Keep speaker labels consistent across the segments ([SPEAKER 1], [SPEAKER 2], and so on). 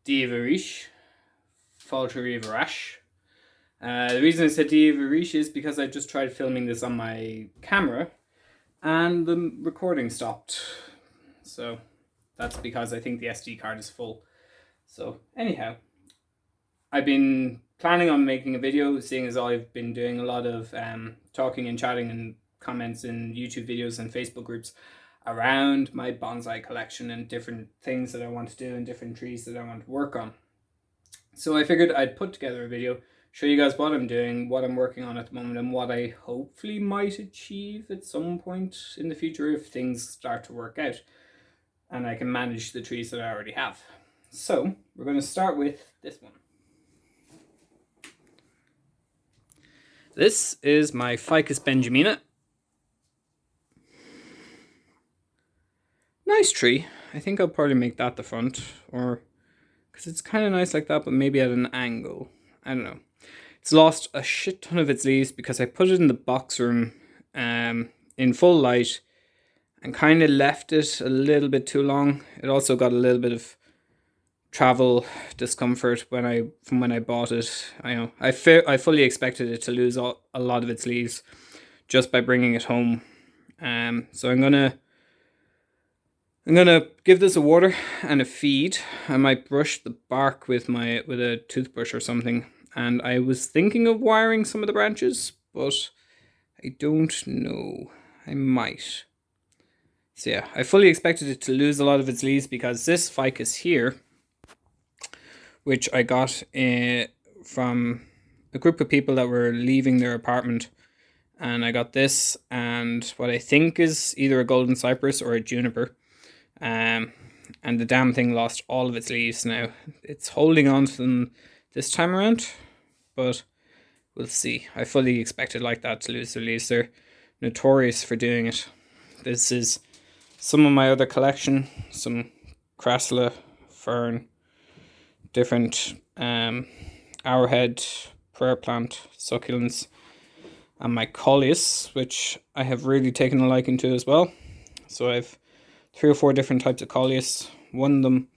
[SPEAKER 1] dhaoibh rish, falter rash. The reason I said dhaoibh rish is because I just tried filming this on my camera and the recording stopped. So that's because I think the SD card is full. So anyhow, I've been planning on making a video, seeing as I've been doing a lot of talking and chatting and comments in YouTube videos and Facebook groups around my bonsai collection and different things that I want to do and different trees that I want to work on. So I figured I'd put together a video, show you guys what I'm doing, what I'm working on at the moment, and what I hopefully might achieve at some point in the future if things start to work out and I can manage the trees that I already have. So we're going to start with this one. This is my Ficus benjamina. Nice tree. I think I'll probably make that the front, or because it's kind of nice like that, but maybe at an angle. I don't know. It's lost a shit ton of its leaves because I put it in the box room in full light and kind of left it a little bit too long. It also got a little bit of travel discomfort from when I bought it. I fully expected it to lose a lot of its leaves just by bringing it home. So I'm gonna give this a water and a feed. I might brush the bark with a toothbrush or something. And I was thinking of wiring some of the branches, but I don't know. I might. So yeah, I fully expected it to lose a lot of its leaves because this ficus here, which I got from a group of people that were leaving their apartment, and I got this and what I think is either a golden cypress or a juniper, and the damn thing lost all of its leaves now. It's holding on to them this time around, but we'll see. I fully expected like that to lose their leaves. They're notorious for doing it. This is some of my other collection, some crassula, fern, different arrowhead, prayer plant, succulents, and my coleus, which I have really taken a liking to as well. So I've 3 or 4 different types of coleus. One of them,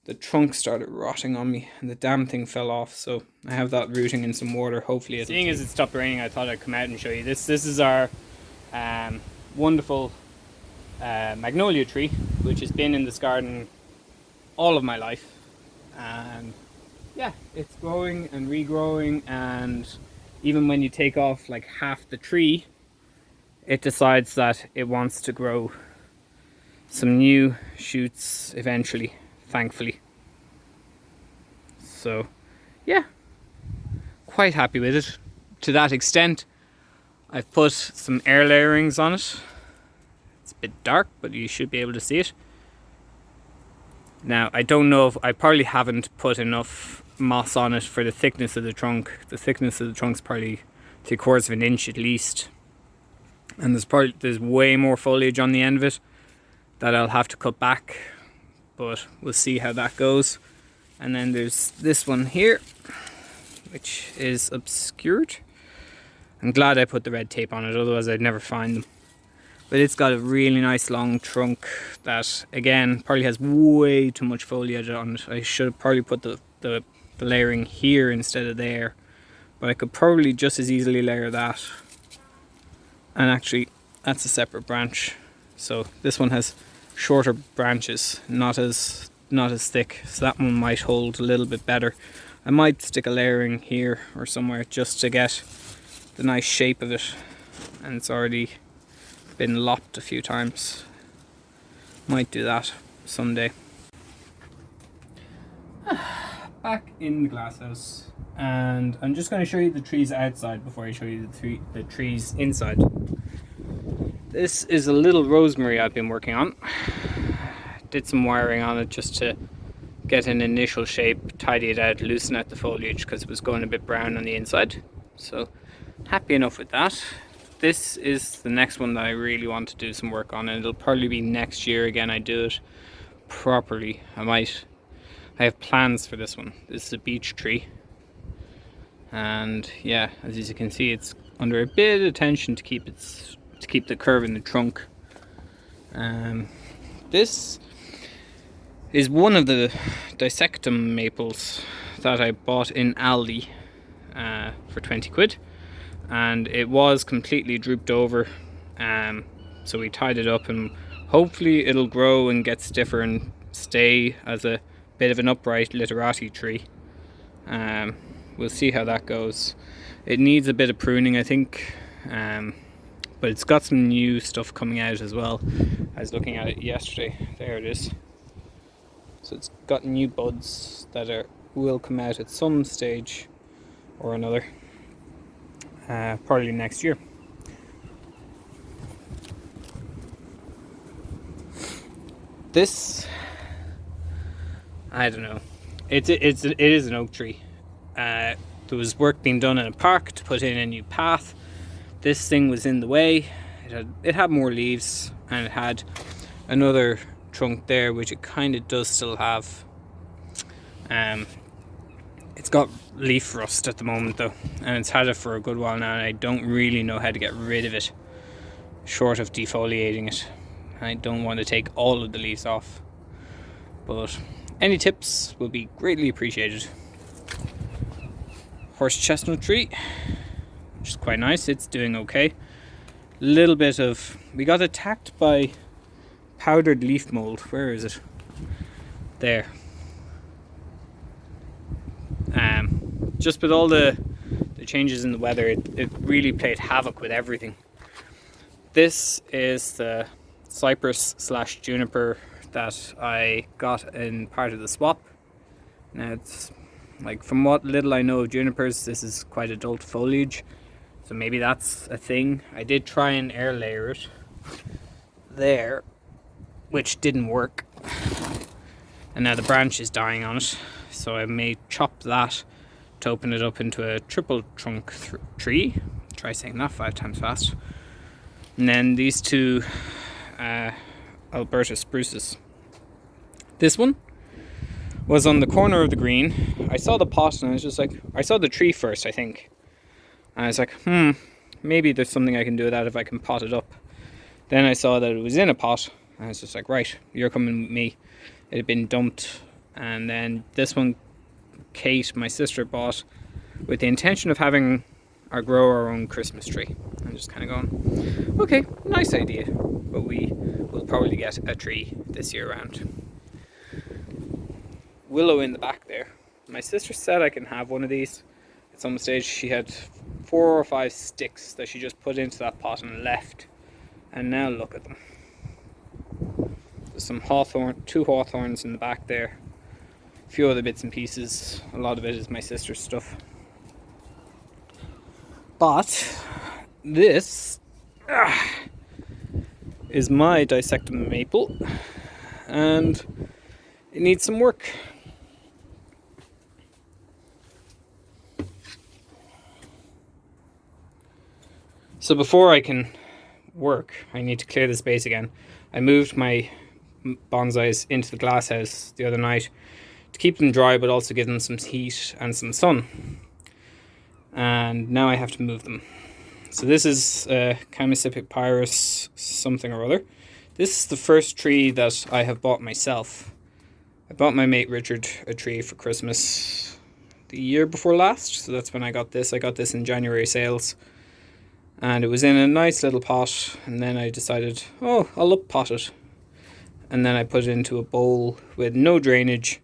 [SPEAKER 1] the trunk started rotting on me and the damn thing fell off, so I have that rooting in some water. Hopefully seeing as it stopped raining, I thought I'd come out and show you this. This is our wonderful magnolia tree, which has been in this garden all of my life, and yeah, it's growing and regrowing, and even when you take off like half the tree, it decides that it wants to grow some new shoots eventually, thankfully. So yeah, quite happy with it. To that extent, I've put some air layerings on it. It's a bit dark, but you should be able to see it. Now, I don't know if I probably haven't put enough moss on it for the thickness of the trunk. The thickness of the trunk's probably 3/4 of an inch at least. And there's way more foliage on the end of it that I'll have to cut back, but we'll see how that goes. And then there's this one here, which is obscured. I'm glad I put the red tape on it, otherwise I'd never find them. But it's got a really nice long trunk that, again, probably has way too much foliage on it. I should have probably put the layering here instead of there, but I could probably just as easily layer that. And actually, that's a separate branch. So this one has shorter branches, not as thick, so that one might hold a little bit better. I might stick a layering here or somewhere just to get the nice shape of it, and it's already been lopped a few times. Might do that someday. Back in the glasshouse, and I'm just going to show you the trees outside before I show you the trees inside. This is a little rosemary I've been working on. Did some wiring on it just to get an initial shape, tidy it out, loosen out the foliage because it was going a bit brown on the inside. So happy enough with that. This is the next one that I really want to do some work on, and it'll probably be next year again I do it properly. I have plans for this one. This is a beech tree, and yeah, as you can see, it's under a bit of tension to keep the curve in the trunk. This is one of the dissectum maples that I bought in Aldi for 20 quid, and it was completely drooped over, so we tied it up, and hopefully it'll grow and get stiffer and stay as a bit of an upright literati tree. We'll see how that goes. It needs a bit of pruning, I think, but it's got some new stuff coming out as well. I was looking at it yesterday. There it is. So it's got new buds that will come out at some stage or another, probably next year. This, I don't know. It is an oak tree. There was work being done in a park to put in a new path. This thing was in the way. It had more leaves, and it had another trunk there, which it kind of does still have. It's got leaf rust at the moment though, and it's had it for a good while now, and I don't really know how to get rid of it short of defoliating it. I don't want to take all of the leaves off, but any tips will be greatly appreciated. Horse chestnut tree, which is quite nice. It's doing okay. Little bit of, we got attacked by powdered leaf mold. Where is it? There. Just with all the changes in the weather, it really played havoc with everything. This is the cypress / juniper that I got in part of the swap. Now it's like, from what little I know of junipers, this is quite adult foliage, so maybe that's a thing. I did try and air layer it there, which didn't work, and now the branch is dying on it, so I may chop that to open it up into a triple trunk tree. Try saying that 5 times fast. And then these two Alberta spruces. This one was on the corner of the green. I saw the pot and I was just like, I saw the tree first, I think, and I was like, maybe there's something I can do with that if I can pot it up. Then I saw that it was in a pot, and I was just like, right, you're coming with me. It had been dumped. And then this one, Kate, my sister, bought with the intention of having our grow our own Christmas tree. I'm just kind of going, okay, nice idea, but we will probably get a tree this year round. Willow in the back there. My sister said I can have one of these. At some stage she had 4 or 5 sticks that she just put into that pot and left, and now look at them. There's some hawthorn, 2 hawthorns in the back there, a few other bits and pieces. A lot of it is my sister's stuff. But this is my dissectum maple, and it needs some work. So before I can work, I need to clear the space again. I moved my bonsais into the glass house the other night to keep them dry, but also give them some heat and some sun. And now I have to move them. So this is Camisipic pyrus something or other. This is the first tree that I have bought myself. I bought my mate Richard a tree for Christmas the year before last, so that's when I got this. I got this in January sales, and it was in a nice little pot, and then I decided, oh, I'll up pot it. And then I put it into a bowl with no drainage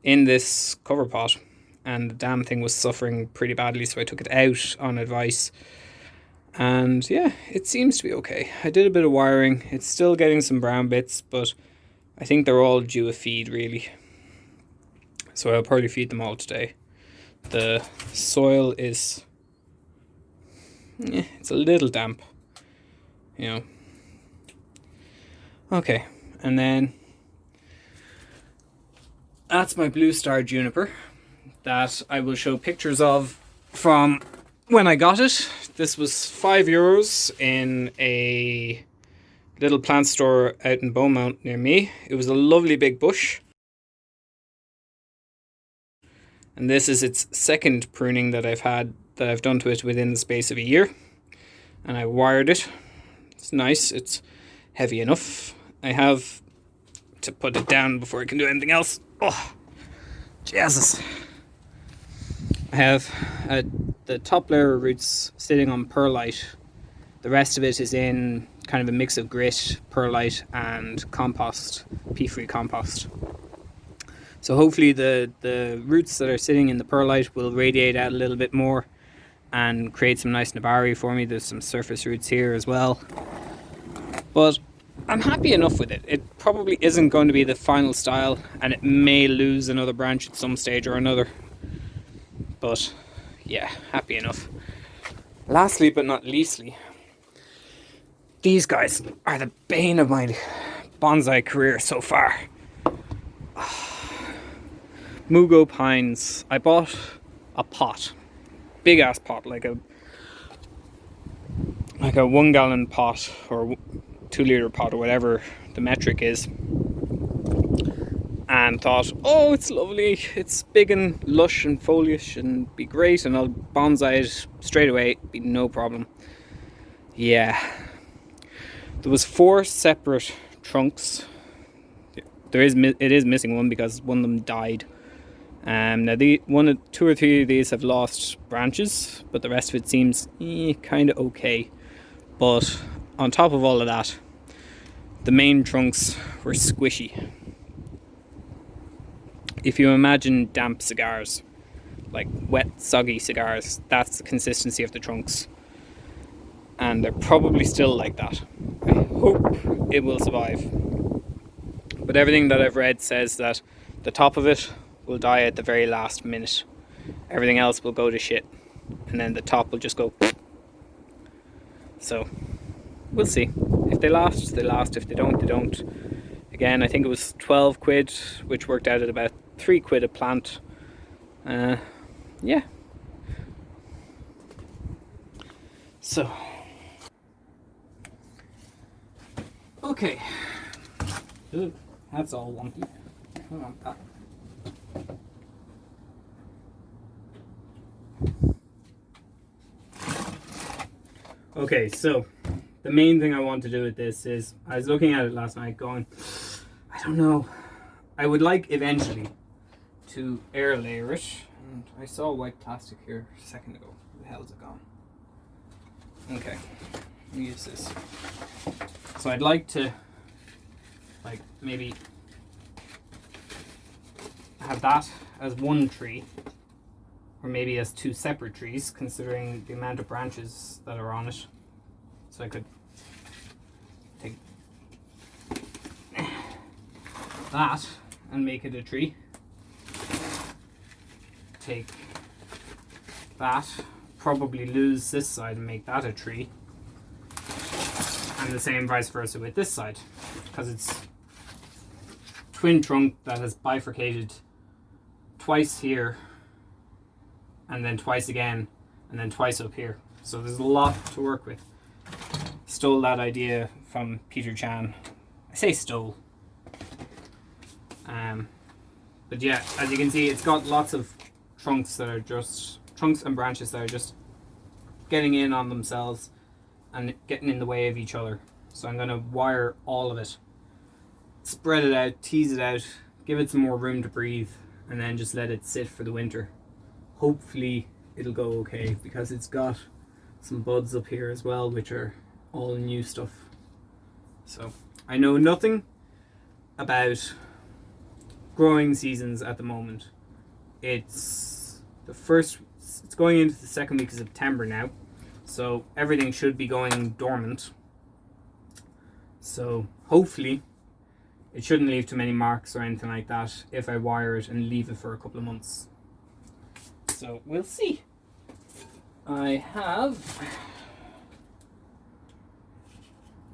[SPEAKER 1] in this cover pot, and the damn thing was suffering pretty badly, so I took it out on advice. And yeah, it seems to be okay. I did a bit of wiring. It's still getting some brown bits, but I think they're all due a feed really. So I'll probably feed them all today. The soil is, it's a little damp, you know. Okay, and then that's my blue star juniper that I will show pictures of from when I got it. This was €5 in a little plant store out in Beaumont near me. It was a lovely big bush. And this is its second pruning that I've done to it within the space of a year. And I wired it. It's nice, it's heavy enough. I have to put it down before I can do anything else. Oh, Jesus. I have the top layer of roots sitting on perlite. The rest of it is in kind of a mix of grit, perlite and compost, pea-free compost. So hopefully the roots that are sitting in the perlite will radiate out a little bit more and create some nice nabari for me. There's some surface roots here as well. But I'm happy enough with it. It probably isn't going to be the final style, and it may lose another branch at some stage or another. But yeah, happy enough. Lastly but not leastly, these guys are the bane of my bonsai career so far. Mugo pines. I bought a pot, big ass pot, like a 1 gallon pot or 2 litre pot or whatever the metric is, and thought, oh, it's lovely, it's big and lush and foliage and be great, and I'll bonsai it straight away, be no problem. Yeah, there was 4 separate trunks. It is missing one because one of them died. Now 2 or 3 of these have lost branches, but the rest of it seems kind of okay. But on top of all of that, the main trunks were squishy. If you imagine damp cigars, like wet, soggy cigars, that's the consistency of the trunks. And they're probably still like that. I hope it will survive. But everything that I've read says that the top of it will die at the very last minute. Everything else will go to shit. And then the top will just go. So, we'll see. If they last, they last. If they don't, they don't. Again, I think it was 12 quid, which worked out at about 3 quid a plant. Yeah. So. Okay. Ooh, that's all wonky. I don't want that. Okay, so the main thing I want to do with this is, I was looking at it last night going, I don't know, I would like eventually to air layer it, and I saw white plastic here a second ago. Where the hell is it gone? Okay, let me use this. So I'd like to, like, maybe have that as one tree, or maybe as 2 separate trees, considering the amount of branches that are on it. So I could take that and make it a tree. Take that, probably lose this side and make that a tree. And the same vice versa with this side, because it's twin trunk that has bifurcated twice here, and then twice again, and then twice up here. So there's a lot to work with. Stole that idea from Peter Chan. I say stole. But yeah, as you can see, it's got lots of trunks and branches that are just getting in on themselves and getting in the way of each other. So I'm going to wire all of it, spread it out, tease it out, give it some more room to breathe, and then just let it sit for the winter. Hopefully it'll go okay, because it's got some buds up here as well, which are all new stuff. So I know nothing about growing seasons at the moment. It's going into the 2nd week of September now, so everything should be going dormant. So hopefully it shouldn't leave too many marks or anything like that if I wire it and leave it for a couple of months. So we'll see. I'm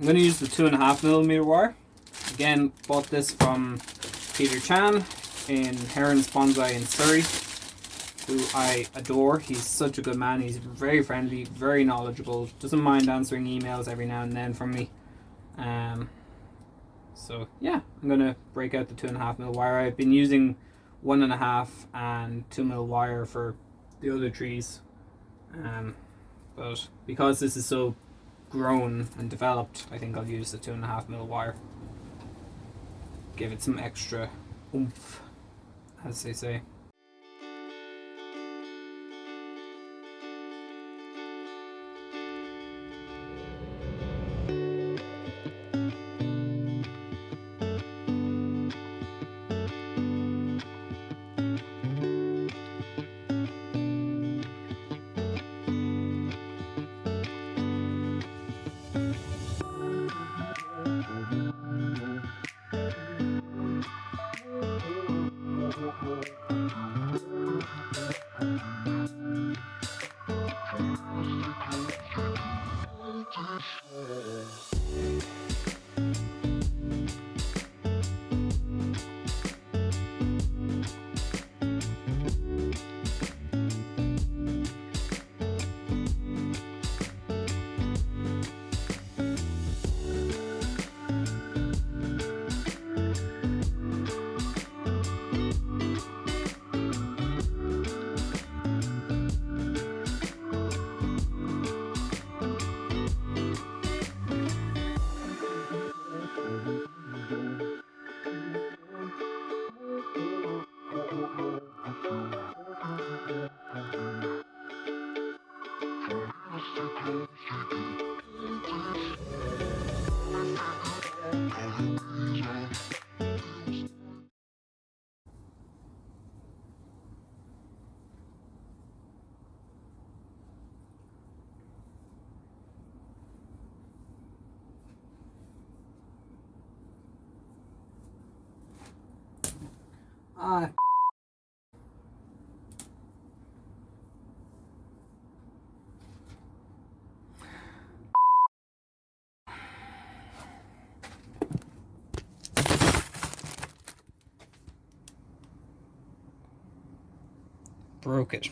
[SPEAKER 1] going to use the 2.5mm wire. Again, bought this from Peter Chan in Heron's Bonsai in Surrey, who I adore. He's such a good man. He's very friendly, very knowledgeable, doesn't mind answering emails every now and then from me. So yeah, I'm going to break out the 2.5mm wire. I've been using 1.5 and 2mm wire for the other trees, but because this is so grown and developed, I think I'll use the 2.5mm wire. give it some extra oomph, as they say. Ah. Broke it.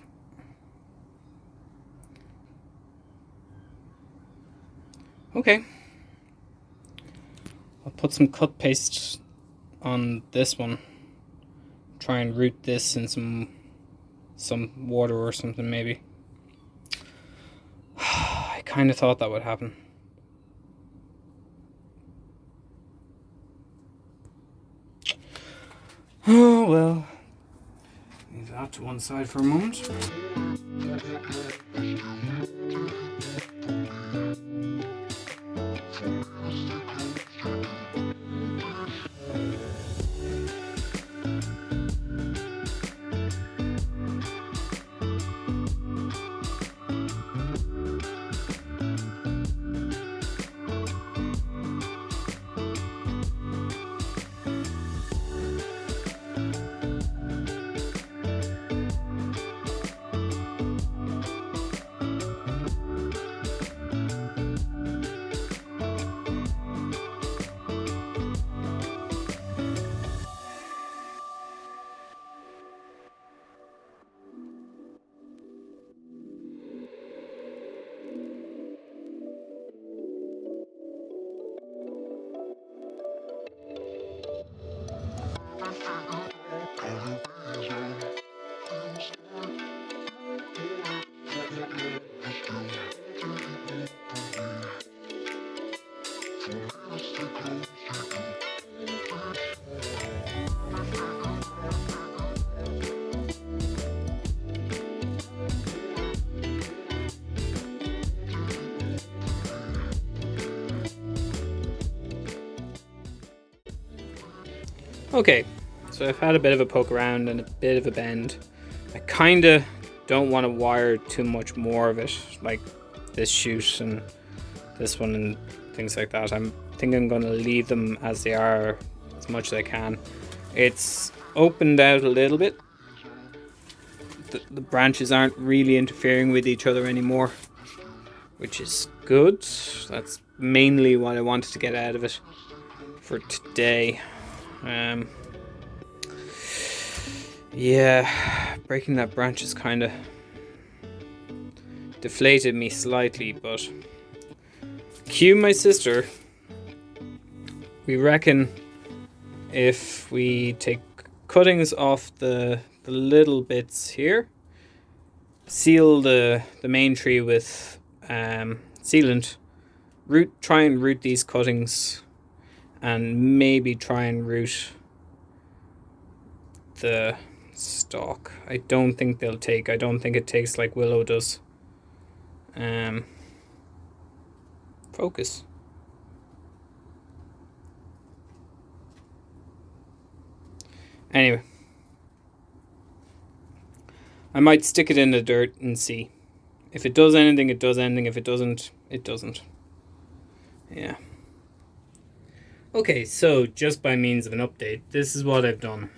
[SPEAKER 1] Okay. I'll put some cut paste on this one. Try and root this in some water or something maybe. I kind of thought that would happen. Oh well. Leave that to one side for a moment. Okay, so I've had a bit of a poke around and a bit of a bend. I kind of don't want to wire too much more of it, like this chute and this one and things like that. I think I'm going to leave them as they are as much as I can. It's opened out a little bit. The branches aren't really interfering with each other anymore, which is good. That's mainly what I wanted to get out of it for today. Yeah, breaking that branch has kind of deflated me slightly, but cue my sister. We reckon if we take cuttings off the little bits here, seal the main tree with sealant, try and root these cuttings and maybe try and root the stalk. I don't think they'll take. I don't think it takes like willow does. Focus. Anyway, I might stick it in the dirt and see. If it does anything, it does anything. If it doesn't, it doesn't. Yeah. Okay, so just by means of an update, this is what I've done.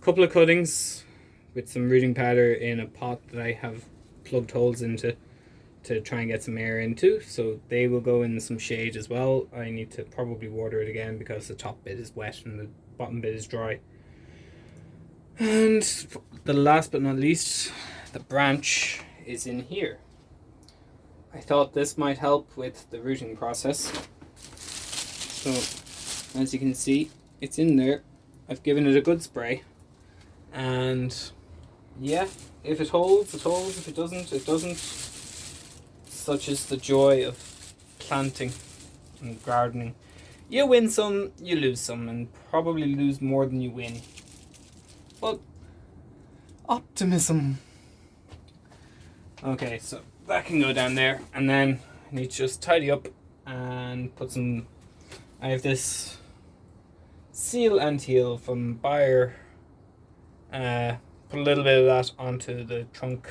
[SPEAKER 1] A couple of cuttings with some rooting powder in a pot that I have plugged holes into to try and get some air into, so they will go in some shade as well. I need to probably water it again because the top bit is wet and the bottom bit is dry. And the last but not least, the branch is in here. I thought this might help with the rooting process. So, as you can see, it's in there. I've given it a good spray. And yeah, if it holds, it holds. If it doesn't, it doesn't. Such is the joy of planting and gardening. You win some, you lose some, and probably lose more than you win. But optimism. Okay, so that can go down there, and then I need to just tidy up and put some. I have this seal and heel from Bayer. Put a little bit of that onto the trunk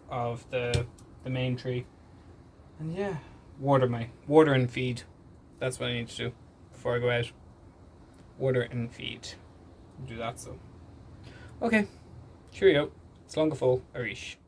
[SPEAKER 1] of the main tree. And yeah, water and feed. That's what I need to do before I go out. Water and feed. Do that so. Okay. Cheerio. Slán go fóill, Arish.